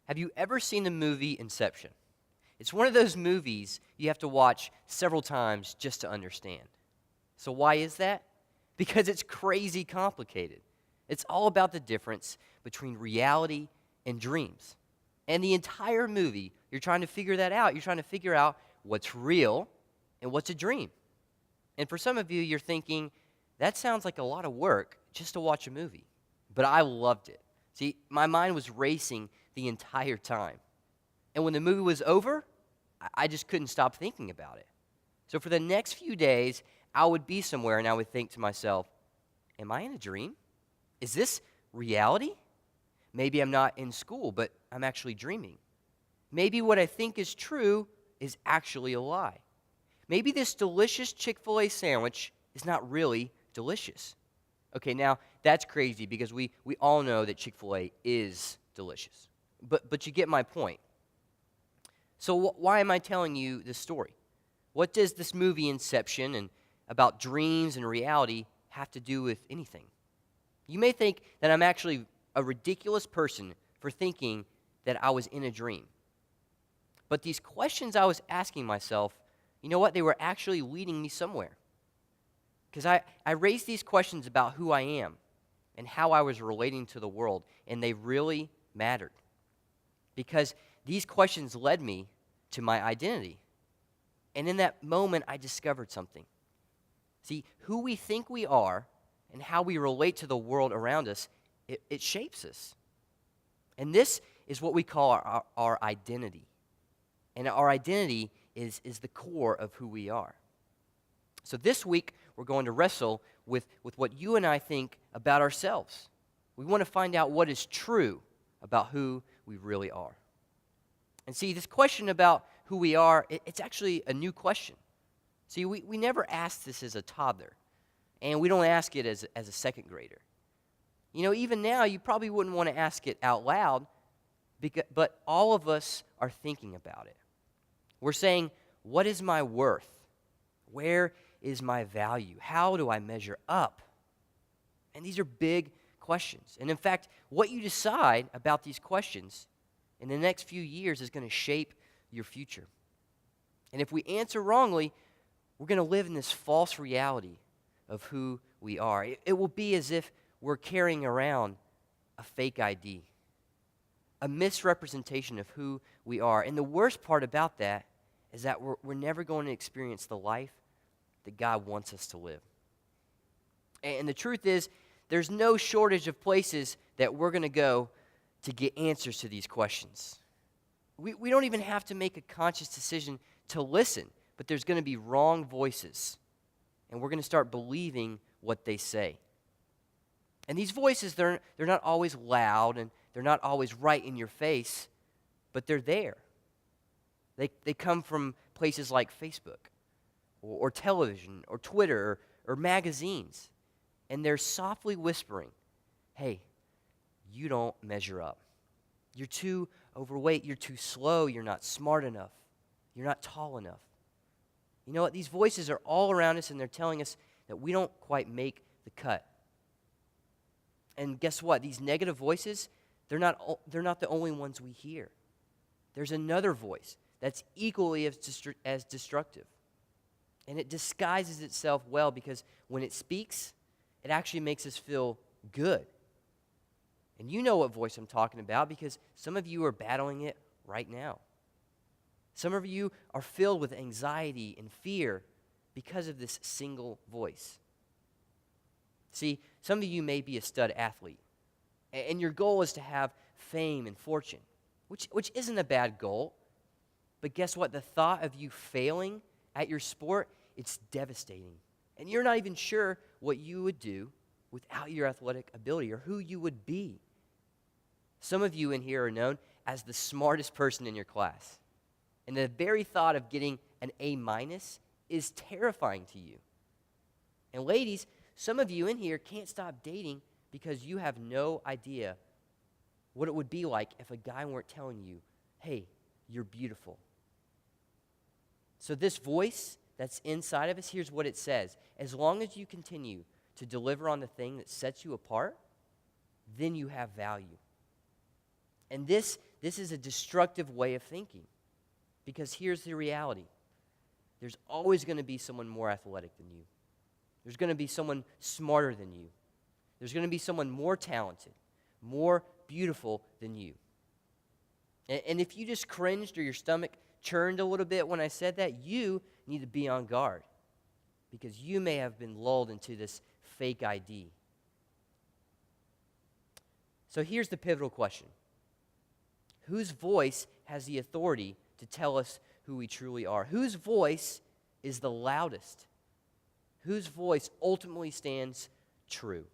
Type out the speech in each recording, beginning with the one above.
Have you ever seen the movie Inception? It's one of those movies you have to watch several times just to understand. So why is that? Because it's crazy complicated. It's all about the difference between reality and dreams. And the entire movie, you're trying to figure that out. You're trying to figure out what's real and what's a dream. And for some of you, you're thinking, that sounds like a lot of work just to watch a movie. But I loved it. See, my mind was racing the entire time. And when the movie was over, I just couldn't stop thinking about it. So for the next few days, I would be somewhere and I would think to myself, am I in a dream? Is this reality? Maybe I'm not in school, but I'm actually dreaming. Maybe what I think is true is actually a lie. Maybe this delicious Chick-fil-A sandwich is not really delicious. Okay, now that's crazy because we all know that Chick-fil-A is delicious. But you get my point. So why am I telling you this story? What does this movie Inception and about dreams and reality have to do with anything? You may think that I'm actually a ridiculous person for thinking that I was in a dream. But these questions I was asking myself, you know what? They were actually leading me somewhere. Because I raised these questions about who I am and how I was relating to the world, and they really mattered. Because these questions led me to my identity. And in that moment, I discovered something. See, who we think we are and how we relate to the world around us, it shapes us. And this is what we call our identity. And our identity is the core of who we are. So this week, we're going to wrestle with what you and I think about ourselves. We want to find out what is true about who we really are. And see, this question about who we are, it's actually a new question. See, we never asked this as a toddler, and we don't ask it as a second grader. You know, even now, you probably wouldn't want to ask it out loud, but all of us are thinking about it. We're saying, what is my worth? Where is my value? How do I measure up? And these are big questions. And in fact, what you decide about these questions in the next few years is going to shape your future. And if we answer wrongly, we're going to live in this false reality of who we are. It will be as if we're carrying around a fake ID, a misrepresentation of who we are. And the worst part about that is that we're never going to experience the life that God wants us to live. And the truth is, there's no shortage of places that we're going to go to get answers to these questions. We don't even have to make a conscious decision to listen, but there's going to be wrong voices, and we're going to start believing what they say. And these voices, they're not always loud, and they're not always right in your face, but they're there. They come from places like Facebook, or television, or Twitter, or magazines, and they're softly whispering, hey, you don't measure up. You're too overweight. You're too slow. You're not smart enough. You're not tall enough. You know what? These voices are all around us, and they're telling us that we don't quite make the cut. And guess what? These negative voices, they're not the only ones we hear. There's another voice that's equally as destructive. And it disguises itself well because when it speaks, it actually makes us feel good. And you know what voice I'm talking about because some of you are battling it right now. Some of you are filled with anxiety and fear because of this single voice. See, some of you may be a stud athlete, and your goal is to have fame and fortune, which isn't a bad goal. But guess what? The thought of you failing at your sport, it's devastating. And you're not even sure what you would do without your athletic ability or who you would be. Some of you in here are known as the smartest person in your class. And the very thought of getting an A- is terrifying to you. And ladies, some of you in here can't stop dating because you have no idea what it would be like if a guy weren't telling you, hey, you're beautiful. So this voice that's inside of us, here's what it says. As long as you continue to deliver on the thing that sets you apart, then you have value. And this this is a destructive way of thinking. Because here's the reality. There's always going to be someone more athletic than you. There's going to be someone smarter than you. There's going to be someone more talented, more beautiful than you. And if you just cringed or your stomach churned a little bit when I said that, you need to be on guard. Because you may have been lulled into this fake ID. So here's the pivotal question. Whose voice has the authority to tell us who we truly are? Whose voice is the loudest? Whose voice ultimately stands true?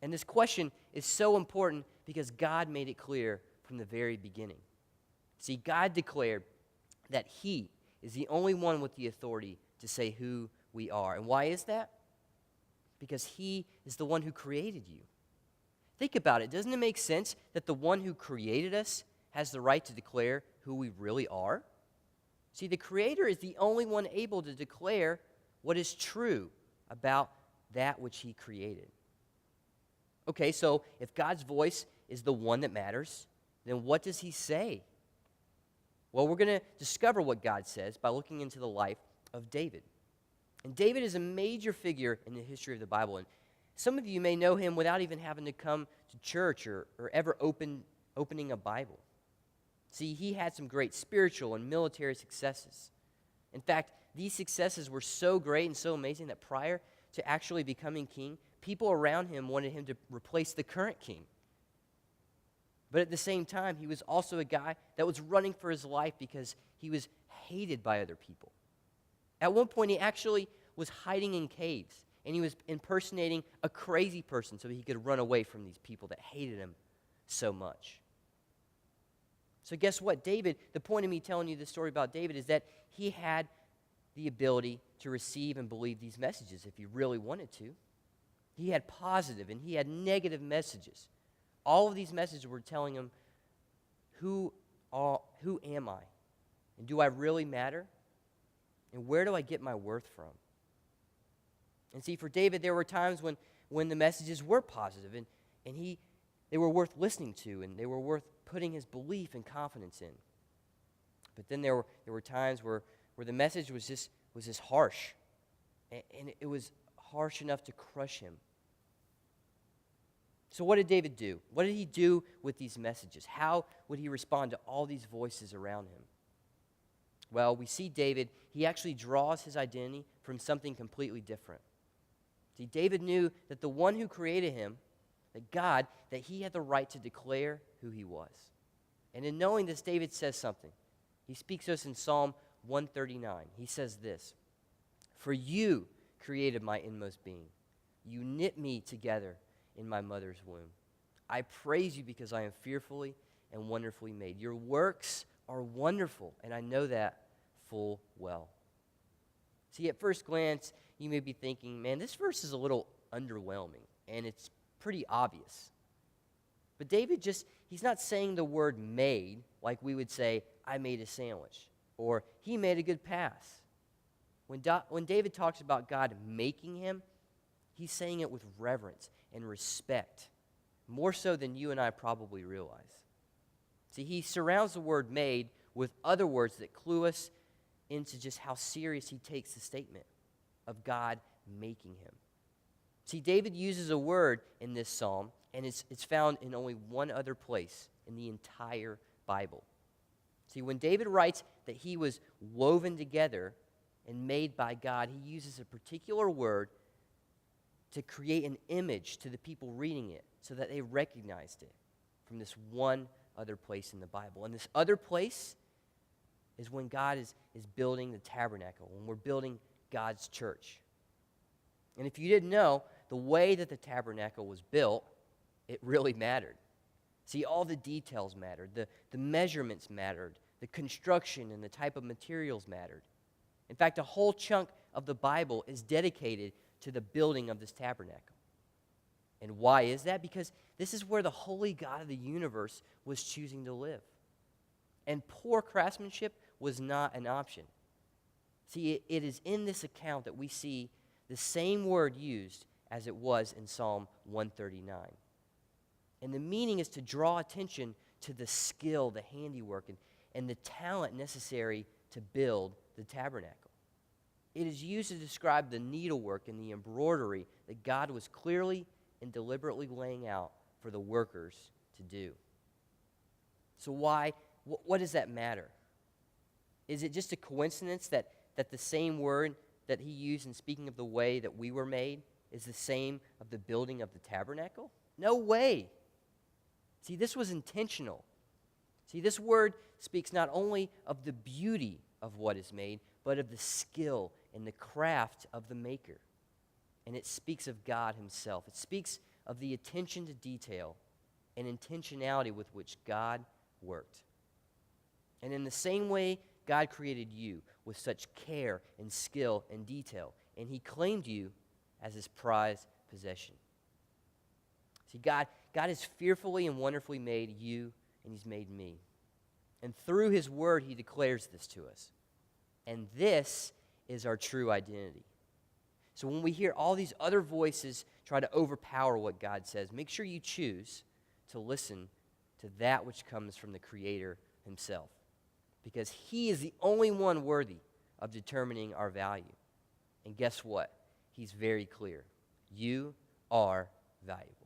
And this question is so important because God made it clear from the very beginning. See, God declared that He is the only one with the authority to say who we are. And why is that? Because He is the one who created you. Think about it. Doesn't it make sense that the one who created us has the right to declare who we really are? See, the Creator is the only one able to declare what is true about that which He created. Okay, so if God's voice is the one that matters, then what does He say? Well, we're going to discover what God says by looking into the life of David. And David is a major figure in the history of the Bible. And some of you may know him without even having to come to church or ever opening a Bible. See, he had some great spiritual and military successes. In fact, these successes were so great and so amazing that prior to actually becoming king, people around him wanted him to replace the current king. But at the same time, he was also a guy that was running for his life because he was hated by other people. At one point, he actually was hiding in caves, and he was impersonating a crazy person so he could run away from these people that hated him so much. So guess what? David, the point of me telling you this story about David is that he had the ability to receive and believe these messages if he really wanted to. He had positive and he had negative messages. All of these messages were telling him, who am I? And do I really matter? And where do I get my worth from? And see, for David, there were times when the messages were positive and they were worth listening to and they were worth putting his belief and confidence in. But then there were times where the message was just harsh. And it was harsh enough to crush him. So what did David do? What did he do with these messages? How would he respond to all these voices around him? Well, we see David, he actually draws his identity from something completely different. See, David knew that the one who created him, that God, that he had the right to declare who he was. And in knowing this, David says something. He speaks to us in Psalm 139. He says this, "For you created my inmost being. You knit me together in my mother's womb. I praise you because I am fearfully and wonderfully made. Your works are wonderful, and I know that full well." See, at first glance, you may be thinking, man, this verse is a little underwhelming, and it's pretty obvious. But David he's not saying the word made like we would say, I made a sandwich, or he made a good pass. When David talks about God making him, he's saying it with reverence and respect, more so than you and I probably realize. See, he surrounds the word made with other words that clue us into just how serious he takes the statement of God making him. See, David uses a word in this psalm, and it's found in only one other place in the entire Bible. See, when David writes that he was woven together and made by God, he uses a particular word to create an image to the people reading it so that they recognized it from this one other place in the Bible. And this other place is when God is building the tabernacle, when we're building God's church. And if you didn't know, the way that the tabernacle was built, it really mattered. See, all the details mattered. The measurements mattered. The construction and the type of materials mattered. In fact, a whole chunk of the Bible is dedicated to the building of this tabernacle. And why is that? Because this is where the holy God of the universe was choosing to live. And poor craftsmanship was not an option. See, it is in this account that we see the same word used as it was in Psalm 139. And the meaning is to draw attention to the skill, the handiwork, and the talent necessary to build the tabernacle. It is used to describe the needlework and the embroidery that God was clearly and deliberately laying out for the workers to do. So why, what does that matter? Is it just a coincidence that the same word that he used in speaking of the way that we were made is the same of the building of the tabernacle? No way. See, this was intentional. See, this word speaks not only of the beauty of what is made, but of the skill and the craft of the maker. And it speaks of God himself. It speaks of the attention to detail and intentionality with which God worked. And in the same way, God created you with such care and skill and detail, and he claimed you as his prized possession. See, God has fearfully and wonderfully made you, and he's made me. And through his word, he declares this to us. And this is our true identity. So when we hear all these other voices try to overpower what God says, make sure you choose to listen to that which comes from the Creator himself. Because he is the only one worthy of determining our value. And guess what? He's very clear. You are valuable.